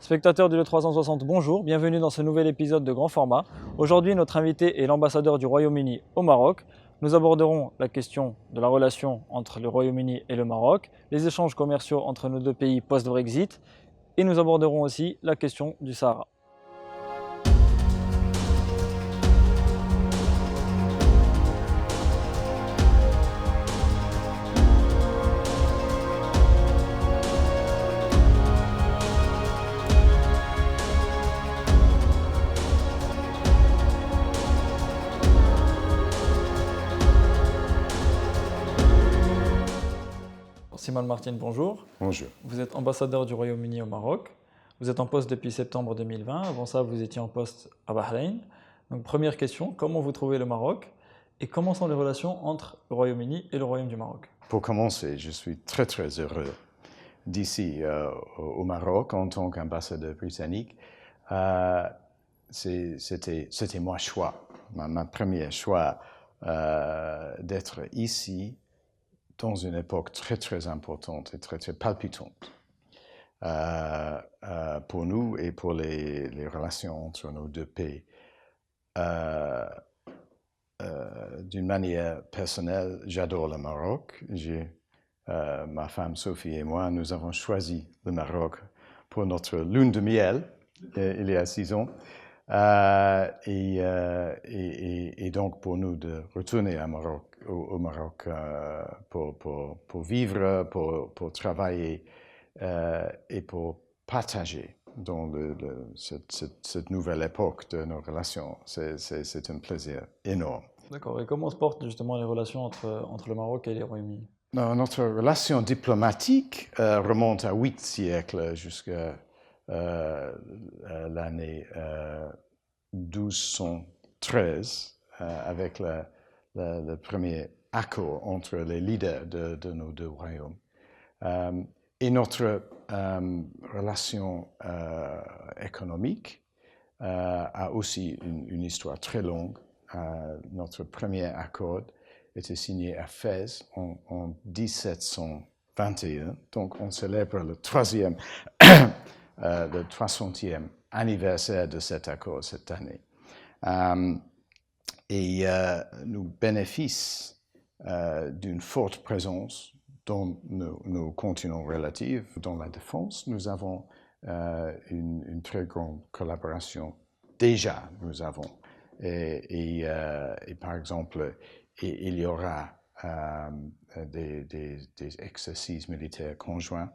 Spectateurs du Le360, bonjour, bienvenue dans ce nouvel épisode de grand format. Aujourd'hui, notre invité est l'ambassadeur du Royaume-Uni au Maroc. Nous aborderons la question de la relation entre le Royaume-Uni et le Maroc, les échanges commerciaux entre nos deux pays post-Brexit, et nous aborderons aussi la question du Sahara. Simon Martin, bonjour. Bonjour. Vous êtes ambassadeur du Royaume-Uni au Maroc. Vous êtes en poste depuis septembre 2020. Avant ça, vous étiez en poste à Bahreïn. Donc, première question, comment vous trouvez le Maroc et comment sont les relations entre le Royaume-Uni et le Royaume du Maroc? Pour commencer, je suis très heureux d'ici au Maroc en tant qu'ambassadeur britannique. C'était mon choix, ma premier choix d'être ici dans une époque très importante et très palpitante pour nous et pour les relations entre nos deux pays. D'une manière personnelle, j'adore le Maroc. Ma femme Sophie et moi, nous avons choisi le Maroc pour notre lune de miel il y a 6 ans. Et donc pour nous de retourner au Maroc pour vivre, pour travailler et pour partager dans cette nouvelle époque de nos relations. C'est un plaisir énorme. D'accord. Et comment se portent justement les relations entre le Maroc et le Royaume-Uni? Notre relation diplomatique remonte à 8 siècles jusqu'à l'année 1213 avec le premier accord entre les leaders de nos deux royaumes. Et notre relation économique a aussi une histoire très longue. Notre premier accord était signé à Fès en 1721. Donc on célèbre le 300e anniversaire de cet accord cette année. Nous bénéficions d'une forte présence dans nos continents relatifs. Dans la défense, nous avons une très grande collaboration. Déjà, nous avons. Et par exemple, il y aura des exercices militaires conjoints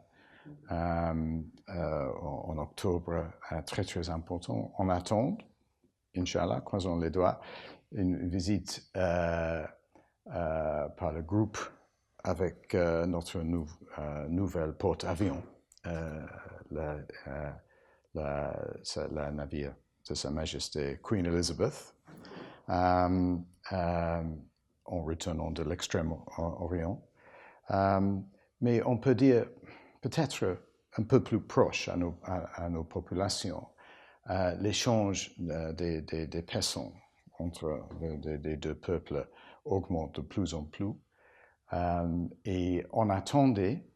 en octobre, très important. On attend, Inch'Allah, croisons les doigts, une visite par le groupe avec notre nouvelle porte-avions, la navire de Sa Majesté Queen Elizabeth, en retournant de l'Extrême-Orient. Mais on peut dire peut-être un peu plus proche à nos populations, l'échange des personnes entre les deux peuples augmente de plus en plus. Et on attendait,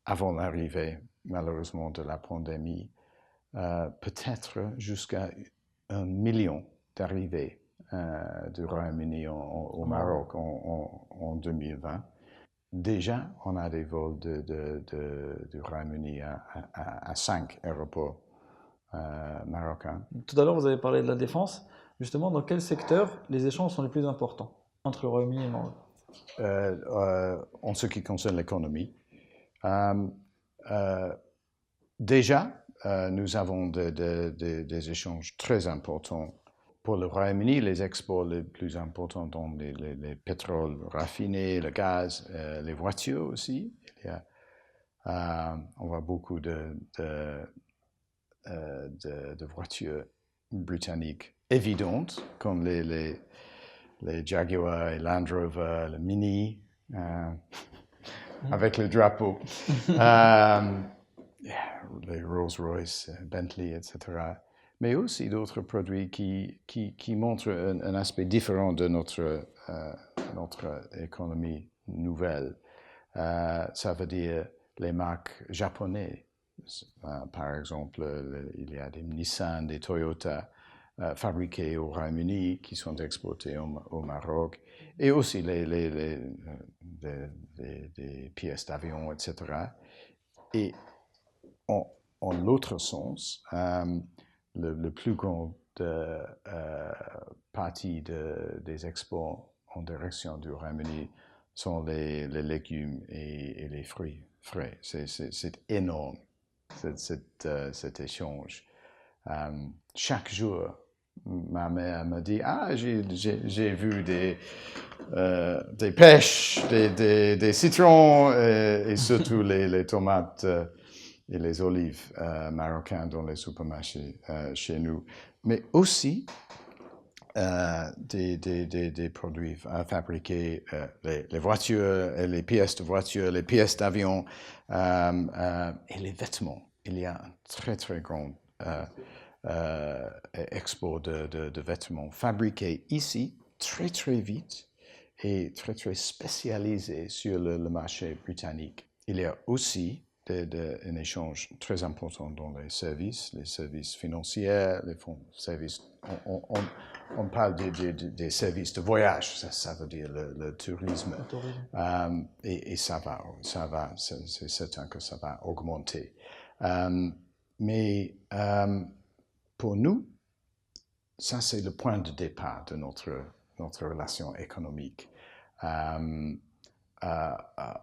avant l'arrivée malheureusement de la pandémie, peut-être jusqu'à 1 million d'arrivées du Royaume-Uni au Maroc en 2020. Déjà, on a des vols du Royaume-Uni à 5 aéroports marocains. Tout à l'heure, vous avez parlé de la défense. Justement, dans quel secteur les échanges sont les plus importants entre le Royaume-Uni et le Maroc? En ce qui concerne l'économie. Déjà, nous avons des échanges très importants. Pour le Royaume-Uni, les exports les plus importants sont les pétroles raffinés, le gaz, les voitures aussi. On voit beaucoup de voitures britanniques évidentes, comme les Jaguar et Land Rover, le Mini, avec le drapeau, les Rolls-Royce, Bentley, etc. Mais aussi d'autres produits qui montrent un aspect différent de notre économie nouvelle. Ça veut dire les marques japonaises Par exemple, il y a des Nissan, des Toyota fabriqués au Royaume-Uni qui sont exportés au Maroc, et aussi des pièces d'avion, etc. Et en l'autre sens, le plus grand partie des exports en direction du Royaume-Uni sont les légumes et les fruits frais. C'est énorme, cet échange. Chaque jour, ma mère me dit, ah, j'ai vu des pêches, des citrons et surtout les tomates et les olives marocaines dans les supermarchés chez nous. Mais aussi des produits fabriqués, les voitures, les pièces de voitures, les pièces d'avion et les vêtements. Il y a un très très grand export de vêtements fabriqués ici très très vite et très très spécialisés sur le marché britannique. Il y a aussi un échange très important dans les services financiers, les services. On parle des services de voyage, ça veut dire le tourisme. Et ça va, c'est certain que ça va augmenter. Mais pour nous, ça c'est le point de départ de notre relation économique.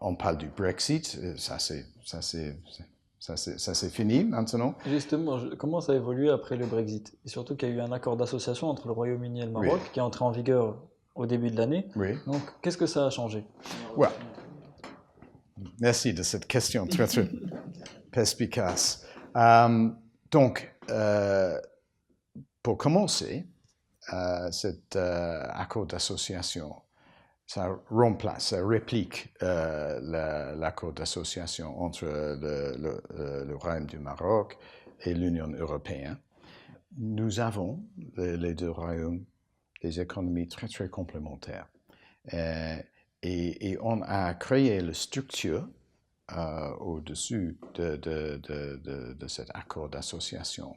On parle du Brexit, ça c'est fini maintenant. Justement, comment ça a évolué après le Brexit? Et surtout qu'il y a eu un accord d'association entre le Royaume-Uni et le Maroc qui est entré en vigueur au début de l'année. Oui. Donc, qu'est-ce que ça a changé? Ouais. Merci de cette question très très perspicace. Donc, pour commencer, cet accord d'association, ça remplace, ça réplique l'accord d'association entre le Royaume du Maroc et l'Union européenne. Nous avons, les deux royaumes, des économies très très complémentaires. Et on a créé la structure au-dessus de cet accord d'association,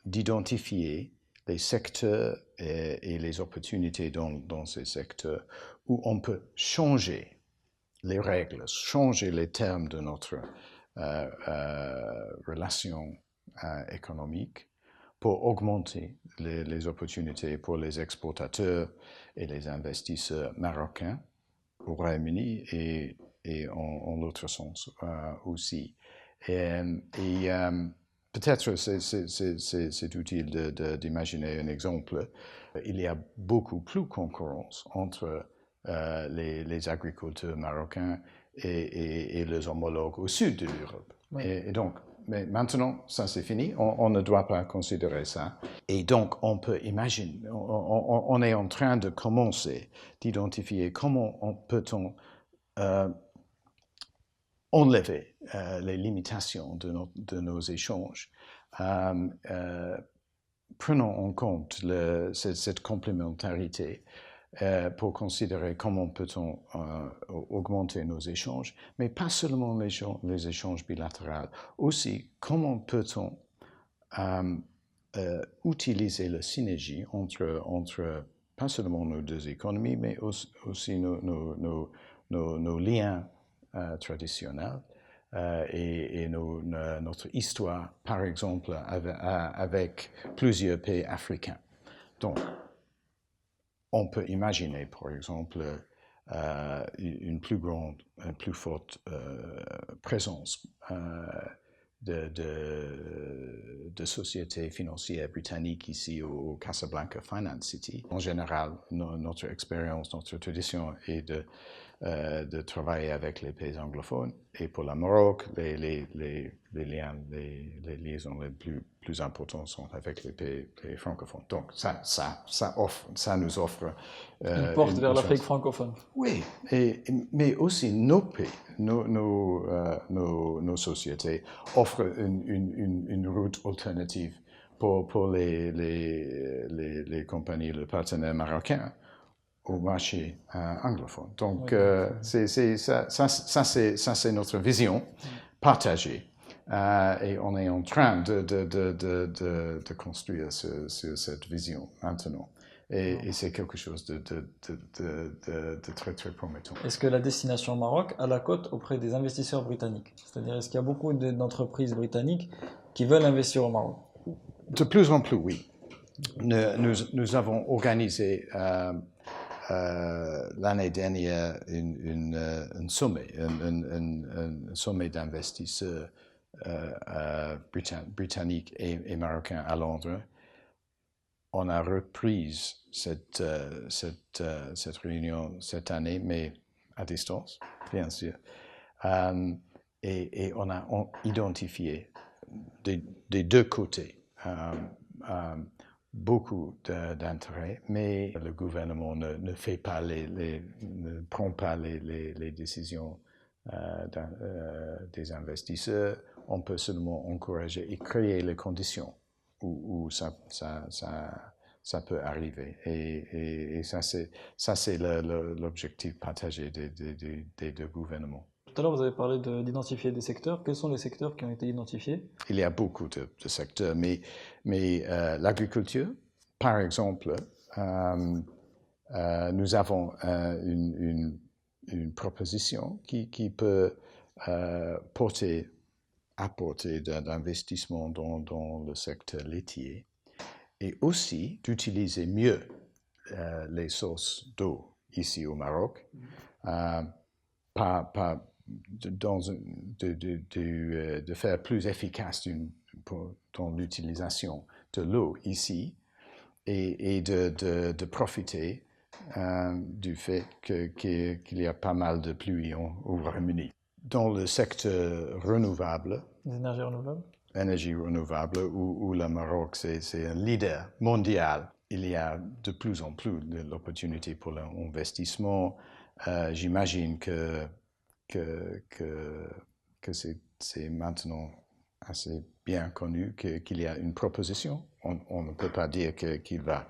d'identifier les secteurs et les opportunités dans ces secteurs où on peut changer les règles, changer les termes de notre relation économique pour augmenter les opportunités pour les exportateurs et les investisseurs marocains au Royaume-Uni et en l'autre sens aussi. Peut-être c'est utile d'imaginer un exemple. Il y a beaucoup plus de concurrence entre les agriculteurs marocains et les homologues au sud de l'Europe. Oui. Et donc, mais maintenant, ça c'est fini, on ne doit pas considérer ça. Et donc, on peut imaginer, on est en train de commencer d'identifier comment peut-on enlever les limitations de nos échanges, prenons en compte cette complémentarité pour considérer comment peut-on augmenter nos échanges, mais pas seulement les échanges bilatéraux, aussi comment peut-on utiliser la synergie entre pas seulement nos deux économies, mais aussi nos liens traditionnels et notre histoire, par exemple, avec plusieurs pays africains. Donc, on peut imaginer, par exemple, une plus forte présence de sociétés financières britanniques ici au Casablanca Finance City. En général, notre expérience, notre tradition est de travailler avec les pays anglophones. Et pour le Maroc, les liaisons les plus importantes sont avec les pays francophones. Donc ça nous offre une porte vers l'Afrique francophone. Oui, mais aussi nos pays, nos sociétés offrent une route alternative pour les compagnies, les partenaires marocains au marché anglophone. Donc, oui. Ça c'est notre vision partagée. et on est en train de construire cette vision maintenant. Et c'est quelque chose de très, très promettant. Est-ce que la destination Maroc a la cote auprès des investisseurs britanniques? C'est-à-dire, est-ce qu'il y a beaucoup d'entreprises britanniques qui veulent investir au Maroc? De plus en plus, oui. Nous avons organisé l'année dernière un sommet, un sommet d'investisseurs britanniques et marocains à Londres. On a repris cette réunion cette année, mais à distance, bien sûr. Et on a identifié des deux côtés beaucoup d'intérêt, mais le gouvernement ne prend pas les décisions des investisseurs. On peut seulement encourager et créer les conditions où ça peut arriver. Et ça, c'est l'objectif partagé des deux gouvernements. Tout à l'heure, vous avez parlé d'identifier des secteurs. Quels sont les secteurs qui ont été identifiés? Il y a beaucoup de secteurs, mais l'agriculture, par exemple, nous avons une proposition qui peut apporter de l'investissement dans le secteur laitier et aussi d'utiliser mieux les sources d'eau ici au Maroc, de faire plus efficace dans l'utilisation de l'eau ici et de profiter du fait qu'il y a pas mal de pluie au Royaume-Uni. Dans le secteur renouvelable, énergie renouvelable, où le Maroc c'est un leader mondial, il y a de plus en plus d'opportunités pour l'investissement. J'imagine que c'est maintenant assez bien connu qu'il y a une proposition. On ne peut pas dire qu'il va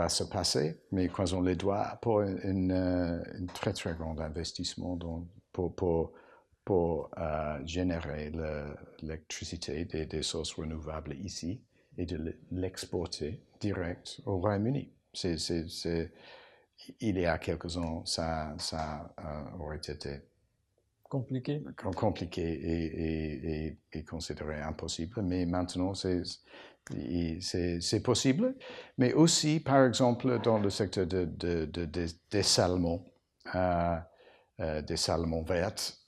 se passer, mais croisons les doigts pour un très très grand investissement pour générer l'électricité des sources renouvelables ici et de l'exporter direct au Royaume-Uni. Il y a quelques ans, ça aurait été compliqué et considéré impossible, mais maintenant c'est possible. Mais aussi, par exemple, dans le secteur des salmons, des salmons vertes,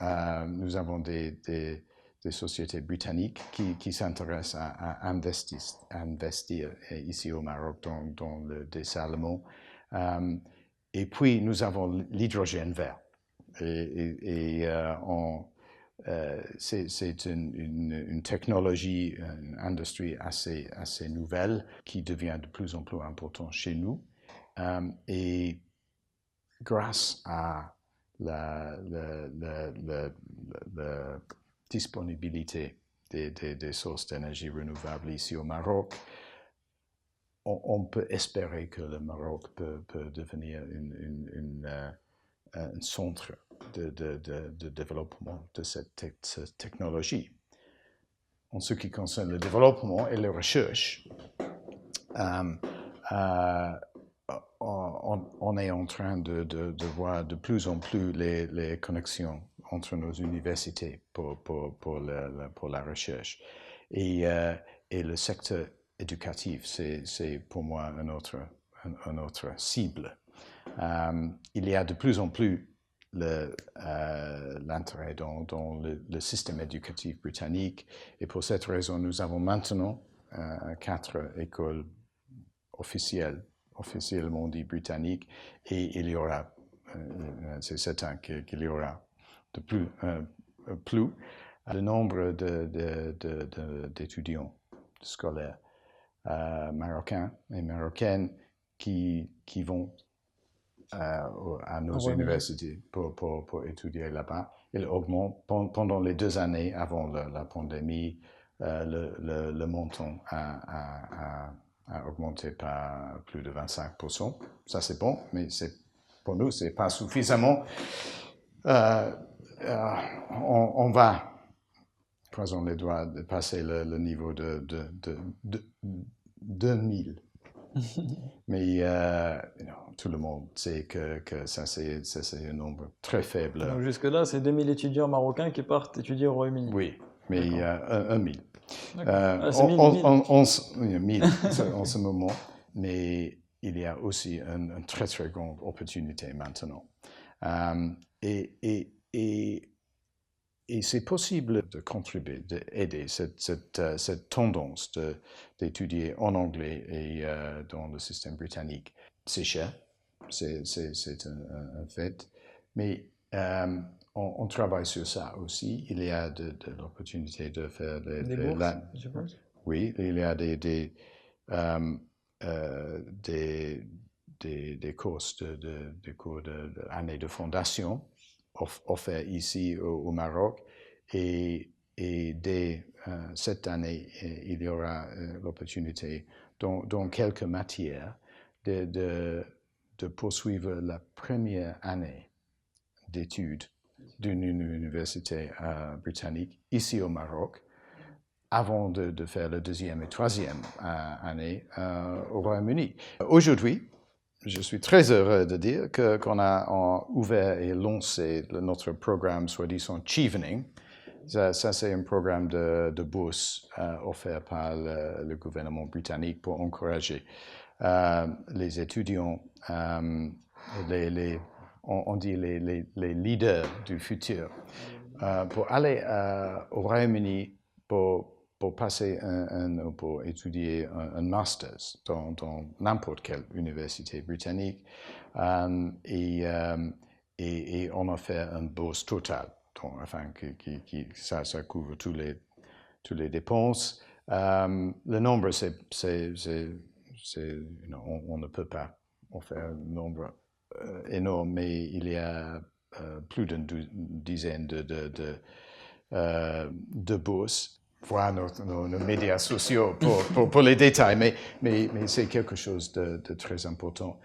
nous avons des sociétés britanniques qui s'intéressent à investir ici au Maroc dans des salmons. Et puis, nous avons l'hydrogène vert. C'est une technologie, une industrie assez nouvelle qui devient de plus en plus importante chez nous. Et grâce à la disponibilité des sources d'énergie renouvelable ici au Maroc, on peut espérer que le Maroc peut devenir un centre de développement de cette technologie. En ce qui concerne le développement et la recherche, on est en train de voir de plus en plus les connexions entre nos universités pour la recherche. Et le secteur éducatif, c'est pour moi un autre cible. Il y a de plus en plus l'intérêt dans le système éducatif britannique et pour cette raison, nous avons maintenant 4 écoles officiellement dit britanniques et il y aura, c'est certain qu'il y aura de plus le nombre d'étudiants scolaires marocains et marocaines qui vont à nos universités pour étudier là-bas. Il augmente pendant les 2 années avant la pandémie. Le montant a augmenté par plus de 25%. Ça, c'est bon, mais pour nous, ce n'est pas suffisamment. On va croisons les doigts, de passer le niveau de 2000. Mais tout le monde sait que ça, c'est un nombre très faible. Donc jusque-là, c'est 2000 étudiants marocains qui partent étudier au Royaume-Uni. Oui, mais 1000. C'est 1000 en ce moment, mais il y a aussi une très très grande opportunité maintenant. Et c'est possible de contribuer, d'aider cette tendance d'étudier en anglais et dans le système britannique. C'est cher, c'est un fait, mais on travaille sur ça aussi. Il y a de l'opportunité de faire des bourses, je pense. Oui, il y a des cours d'année de fondation offerts ici au Maroc, et dès cette année, il y aura l'opportunité dans quelques matières de poursuivre la première année d'études d'une université britannique ici au Maroc, avant de faire la deuxième et troisième année au Royaume-Uni. Aujourd'hui, je suis très heureux de dire qu'on a ouvert et lancé notre programme soi-disant Chevening. Ça c'est un programme de bourse offert par le gouvernement britannique pour encourager les étudiants, on dit les leaders du futur, pour aller au Royaume-Uni pour passer pour étudier un master's dans n'importe quelle université britannique, et on a fait une bourse totale, afin que ça couvre tous les dépenses. Le nombre, on ne peut pas en faire un nombre énorme, mais il y a plus d'une dizaine de bourses. Voir nos médias sociaux pour les détails, mais c'est quelque chose de très important.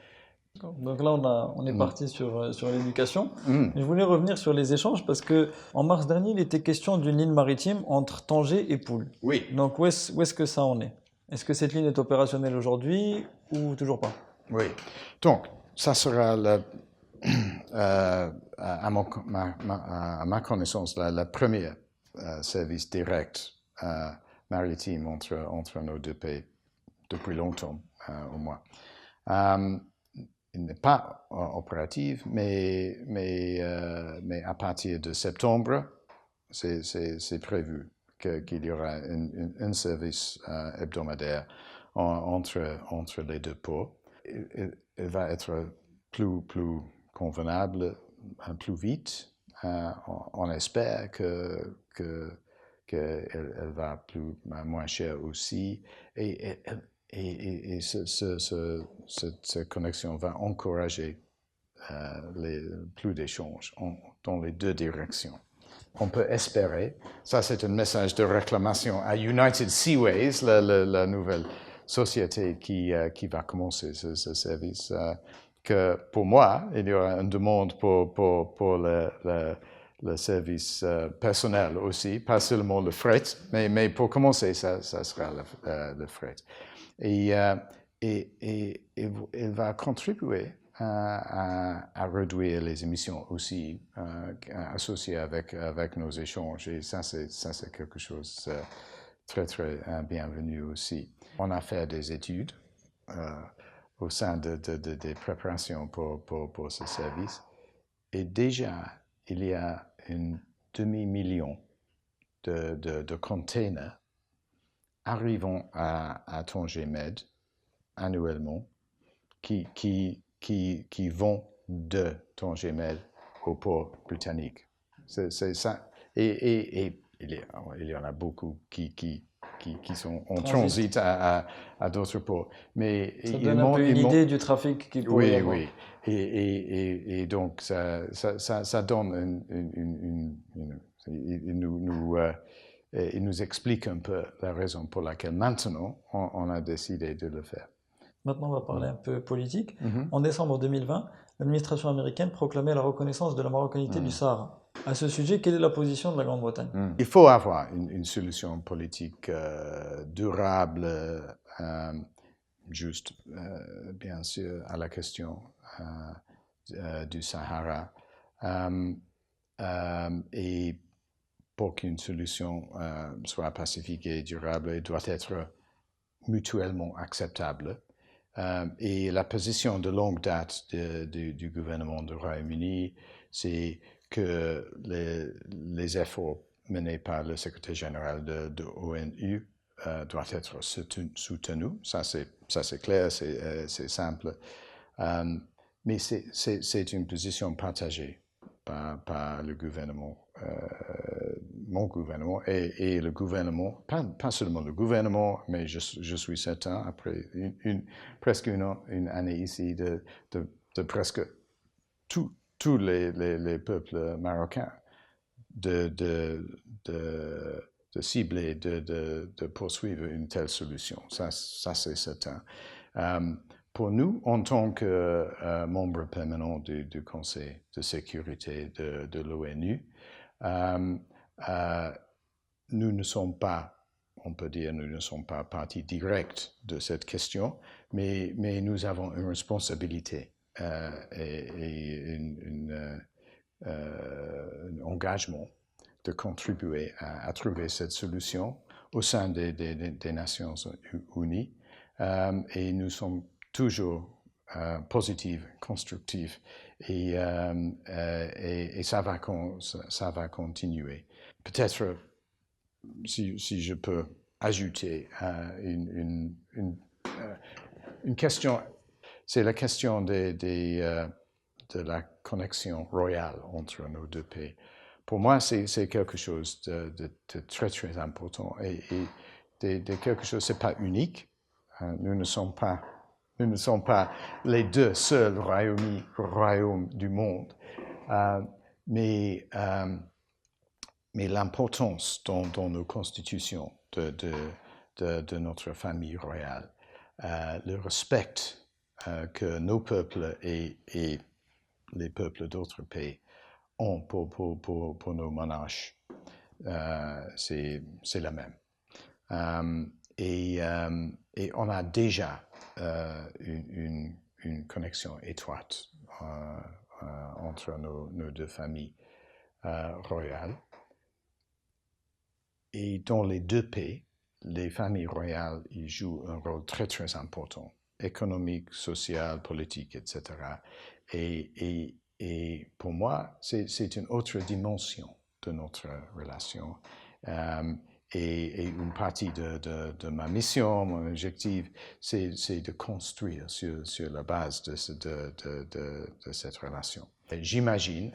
Donc là, on est parti sur l'éducation. Je voulais revenir sur les échanges parce que en mars dernier, il était question d'une ligne maritime entre Tanger et Poole. Oui. Donc où est-ce que ça en est? Est-ce que cette ligne est opérationnelle aujourd'hui ou toujours pas? Oui. Donc, ça sera à ma connaissance la première service direct maritime entre nos deux pays depuis longtemps, au moins. Il n'est pas opératif, mais à partir de septembre, c'est prévu qu'il y aura un service hebdomadaire entre les deux ports. Il va être plus convenable, plus vite. On espère qu'elle va moins cher aussi. Et cette connexion va encourager plus d'échanges dans les deux directions. On peut espérer, ça c'est un message de réclamation à United Seaways, la nouvelle société qui va commencer ce service, que pour moi, il y aura une demande pour le service personnel aussi, pas seulement le fret, mais pour commencer, ça sera le fret. Et il va contribuer à réduire les émissions aussi associées avec nos échanges. Et ça, c'est quelque chose de très, très bienvenu aussi. On a fait des études au sein des préparations pour ce service. Et déjà, il y a un demi-million de containers arrivant à Tanger Med annuellement qui vont de Tanger Med au port britannique. C'est ça. Et il y en a beaucoup qui sont en transit à d'autres ports. Mais ça donne un peu une idée du trafic qu'il pourrait y avoir. Oui. Et donc, ça donne il nous explique un peu la raison pour laquelle maintenant on a décidé de le faire. Maintenant, on va parler un peu politique. En décembre 2020, l'administration américaine proclamait la reconnaissance de la marocanité du Sahara. À ce sujet, quelle est la position de la Grande-Bretagne? Il faut avoir une solution politique durable, juste, bien sûr, à la question du Sahara. Et pour qu'une solution soit pacifique et durable, elle doit être mutuellement acceptable. Et la position de longue date du gouvernement du Royaume-Uni, c'est que les efforts menés par le secrétaire général de l'ONU doivent être soutenus. Ça, c'est clair, c'est simple. Mais c'est une position partagée par le gouvernement, mon gouvernement et le gouvernement, pas seulement le gouvernement, mais je suis certain, après presque une année ici, de presque tous les peuples marocains, de cibler, de poursuivre une telle solution. Ça c'est certain. Pour nous, en tant que membre permanent du Conseil de sécurité de l'ONU, nous ne sommes pas, on peut dire, nous ne sommes pas partie directe de cette question, mais nous avons une responsabilité et un engagement de contribuer à trouver cette solution au sein des Nations Unies. Et nous sommes toujours positifs, constructifs, et ça va continuer. Peut-être, si je peux ajouter une question, c'est la question de la connexion royale entre nos deux pays. Pour moi, c'est quelque chose de très, très important et de quelque chose, c'est pas unique. Nous ne sommes pas les deux seuls royaumes du monde, mais l'importance dans nos constitutions de notre famille royale, le respect que nos peuples et les peuples d'autres pays ont pour nos monarches, c'est la même. Et on a déjà une connexion étroite entre nos deux familles royales. Et dans les deux pays, les familles royales ils jouent un rôle très, très important, économique, social, politique, etc. Et pour moi, c'est une autre dimension de notre relation. Et une partie de ma mission, mon objectif, c'est de construire sur la base de cette relation. J'imagine,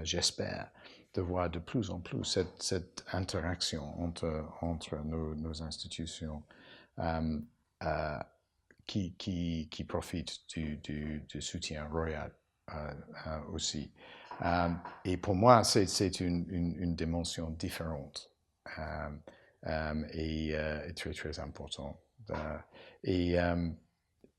j'espère de voir de plus en plus cette interaction entre nos institutions qui profitent du soutien royal aussi. Et pour moi, c'est une dimension différente et très, très importante. Et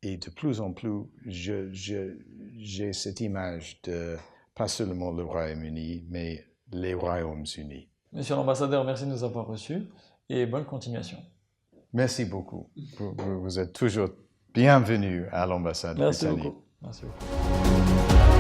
de plus en plus, j'ai cette image de pas seulement le Royaume-Uni, mais les Royaumes-Unis. Monsieur l'ambassadeur, merci de nous avoir reçus et bonne continuation. Merci beaucoup. Vous êtes toujours bienvenu à l'ambassade britannique. Merci beaucoup.